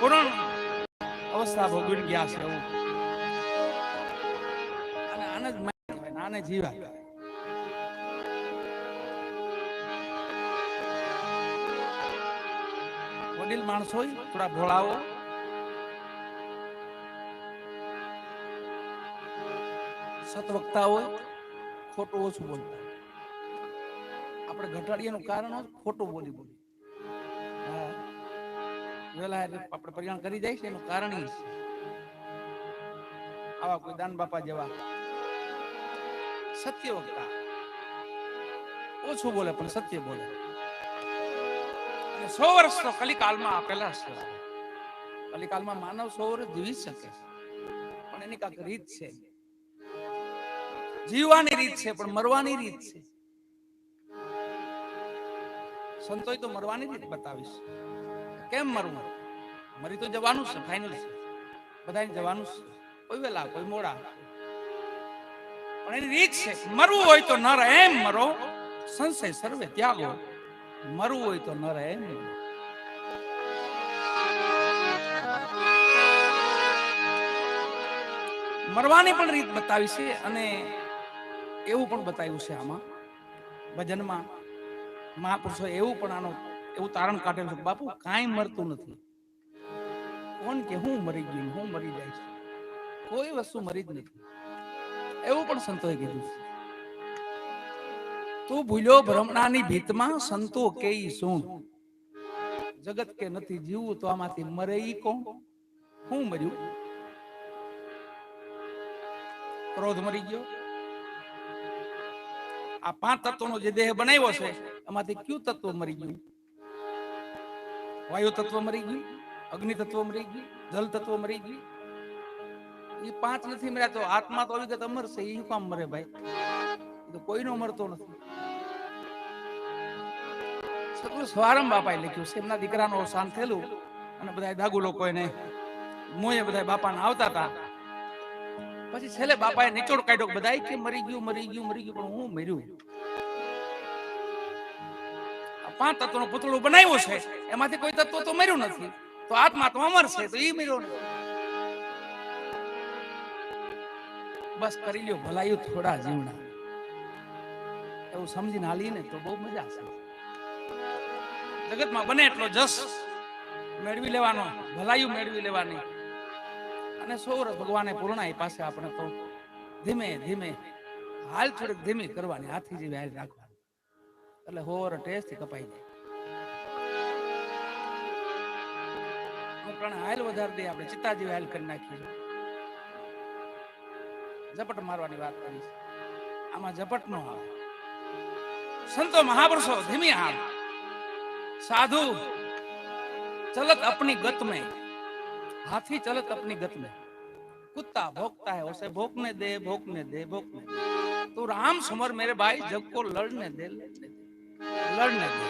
પૂર્ણ અવસ્થા ભોગવી ગયા છે એવું. અને આને જ માય આને જીવા. વડીલ માણસો થોડા ભોળાઓ, સતવક્તા હોય, ખોટું ઓછું બોલતા. આપણે ઘટાડીએનું કારણ ખોટું બોલી બોલી વેલા આપણે પરિણામ કરી જાય છે એનું કારણ છે. આવા કોઈ દાન બાપા જેવા સત્ય વક્તા ઓછું બોલે પણ સત્ય બોલે. 100 વર્ષ તો કલિકાલમાં આપેલા છે. કલિકાલમાં માનવ 100 વર્ષ જીવી શકે પણ એની કાંઈક રીત છે. જીવવાની રીત છે પણ મરવાની રીત છે. સંતોય તો મરવાની રીત બતાવીશ. કેમ મરવું? મરી તો જવાનું છે, ફાઇનલ છે. બધાને જવાનું છે, કોઈ વેલા કોઈ મોડા, પણ એની રીત છે. મરવું હોય તો નર એમ મરો, સંશય સર્વે ત્યાગો. મરવું હોય તો નર એમ મરો. મરવાની પણ રીત બતાવી છે અને એવું પણ બતાવ્યું છે આમાં ભજનમાં. મહાપુરુષો એવું પણ આનો એવું તારણ કાઢેલું છે. બાપુ કાંઈ મરતું નથી. કોણ કે હું મરી ગયું, હું મરી જાય છે? કોઈ વસ્તુ મરી જ નથી. એવું પણ સંતોએ કીધું છે. તું ભૂલ્યો ભ્રમણાની ભીતમાં, સંતો કેઈ શું? જગત કે નથી જીવવું તો આમાંથી મરે ઈ કોણ? હું મર્યું? ક્રોધ મરી ગયો. આ 5 તત્વોનો જે દેહ બનાવ્યો છે એમાંથી કયું તત્વ મરી ગયું? વાયુ તત્વ મરી ગયું, અગ્નિ તત્વ મરી ગયું, જલ તત્વ મરી ગયું. એ 5 નથી મર્યા તો આત્મા તો અવિગત અમર છે. એ કામ મરે ભાઈ? તો કોઈનો મરતો નથી. સગળું સ્વારમ બાપાએ લખ્યું છે. એમના દીકરાનું અવસાન થયેલું અને બધા દાગુ લોકો એને મોએ બધા બાપાને આવતા હતા. પછી છેલ્લે બાપાએ નિચોડ કાઢ્યો. બધા કે મરી ગયું, મરી ગયું, મરી ગયું, પણ હું મર્યું? 5 તત્વનું પૂતળું બનાવ્યું છે, એમાંથી કોઈ તત્વ તો મર્યું નથી. તો આત્મા તો અમર છે, તો એ મર્યો નથી. બસ કરી લ્યો ભલાયું થોડા જીવડા, એવું સમજીને હાલીને તો બહુ મજા છે. જગતમાં બને એટલો જસ મેળવી લેવાનો, ભલાયું મેળવી લેવાની. અને 100 વર્ષ ભગવાને પૂર્ણાઈ પાસે આપણે તો ધીમે ધીમે હાલ થોડીક ધીમી કરવાની, હાથી જેવી હાલ રાખવાની, એટલે 100 વર્ષ ટેસ્ટ કપાઈ જાય. હાલ વધારે દે, આપણે ચિત્તા જેવી હાલ કરી નાખીએ. ઝપટ મારવાની વાત કરી છે. આમાં ઝપટ નો આવે. સંતો મહાપુરુષો ધીમી હાલ, साधु चलत अपनी गत में, हाथी चलत अपनी गत में, कुत्ता भोंकता है उसे भोंकने दे, भोंकने दे, भोंकने दे। तो राम समर मेरे भाई जग को लड़ने दे, लड़ने दे, लड़ने दे।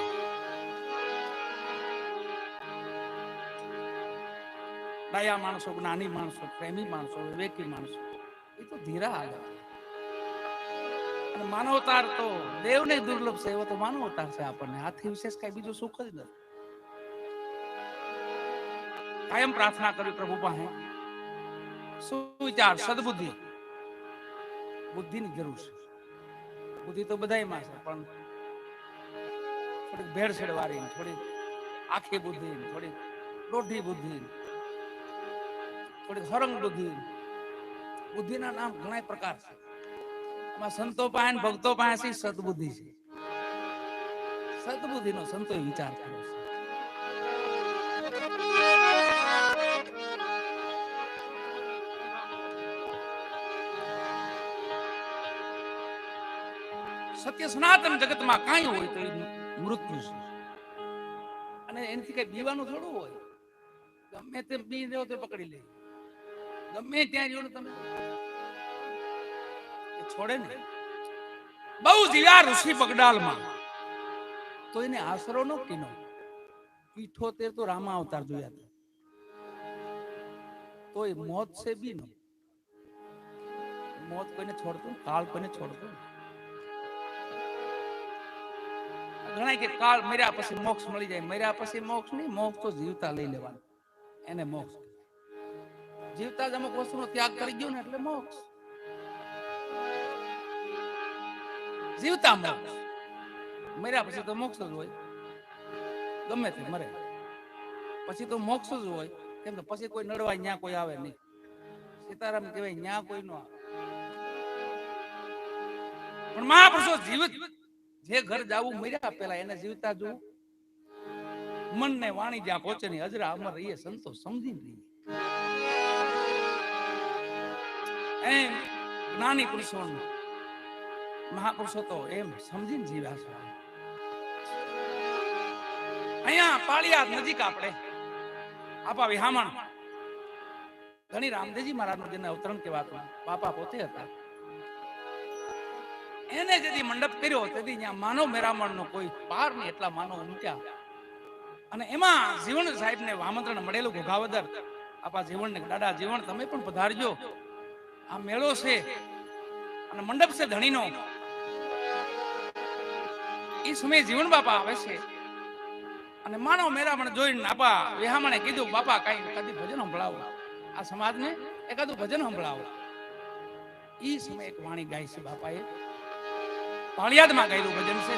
दया मानसो, ज्ञानी मानसो, प्रेमी मानसो, विवेकी मानसो, ये तो धीरा हाल है। मानवतार तो देव ने दुर्लभ से, वो तो मानवतार से आपने हाथी विशेष कई बीजो सुख ज नहीं। कायम प्रार्थना करी प्रभु पाहे सुविचार सद्बुद्धि, बुद्धि ની જરૂર છે. બુદ્ધિ તો બધાયમાં છે, પણ થોડી ભેળસેળ વાળી, થોડી આખી બુદ્ધિ, થોડી દોઢી બુદ્ધિ, થોડી હરંગ બુદ્ધિ. બુદ્ધિના નામ ઘણા પ્રકાર છે. એમાં સંતો પાસે ભક્તો પાસે સદબુદ્ધિ છે. સદબુદ્ધિનો સંતોએ વિચાર કર્યો છે. સત્ય સનાતન જગતમાં કાંઈ હોય તો મૃત્યુ છે. અને એનાથી કઈ બીવાનું થોડું હોય. ગમે તેમ બી દેવો તો પકડી લે, ગમે ત્યાં રહ્યો ને તમે છોડે ને. બહુ જીવ્યા ઋષિ બગડાલમાં તો એને આશરો નો કીનો. 78 તો રામા અવતાર જોયા હતા, તો એ મોત છે બી નો. મોત કોઈને છોડતું, કાળ કોઈને છોડતું. ઘણા કે કાળ મર્યા પછી મોક્ષ મળી જાય. મર્યા પછી મોક્ષ નહીં, મોક્ષ તો જીવતા લઈ લેવાનું. એને મોક્ષ. જીવતા જ અમુક વસ્તુનો ત્યાગ કરી ગયો ને એટલે મોક્ષ. જીવતા મોક્ષ, મર્યા પછી તો મોક્ષ જ હોય. ગમે તે મરે પછી તો મોક્ષ જ હોય. કેમ કે પછી કોઈ નડવા ન્યા કોઈ આવે નહીં. સીતારામ કહેવાય ન્યા કોઈ નો આવે. પણ મહાપુરુષો જીવિત જે ઘર જાવું મર્યા પેલા એને જીવતા જોવું. મન ને વાણી જ્યાં પહોંચે નહીં અજરા અમર રહીએ સંતો સમજી રહીએ. એમ જ્ઞાની પુરુષો મહાપુરુષો તો એમ સમજીને જીવ્યા છે. અહીંયા પાળિયાદ નજીક આપણે આપા વિહામણ ઘણી રામદેવજી મહારાજનું જેને અવતરણ કહેવાતું બાપા પોતે હતા. એને જેથી મંડપ કર્યો તેથી ત્યાં માનવ મેરામણનો કોઈ પાર નહીં, એટલા માનવ ઉમટ્યા. અને એમાં જીવણ સાહેબને આમંત્રણ મળેલું ઘોઘાવદર આપા જીવણને, દાદા જીવણ તમે પણ પધારજો, આ મેળો છે અને મંડપ છે ધણીનો. એ સમયે જીવણ બાપા આવે છે અને માનવ મેરામણ જોઈને આપા વિહામણે કીધું બાપા કઈ એકાદી ભજન સંભળાવો, આ સમાજને એકાદું ભજન સંભળાવો. એ સમયે એક વાણી ગાય છે બાપાએ, પાળિયાદમાં ગાયેલું ભજન છે.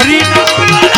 હરી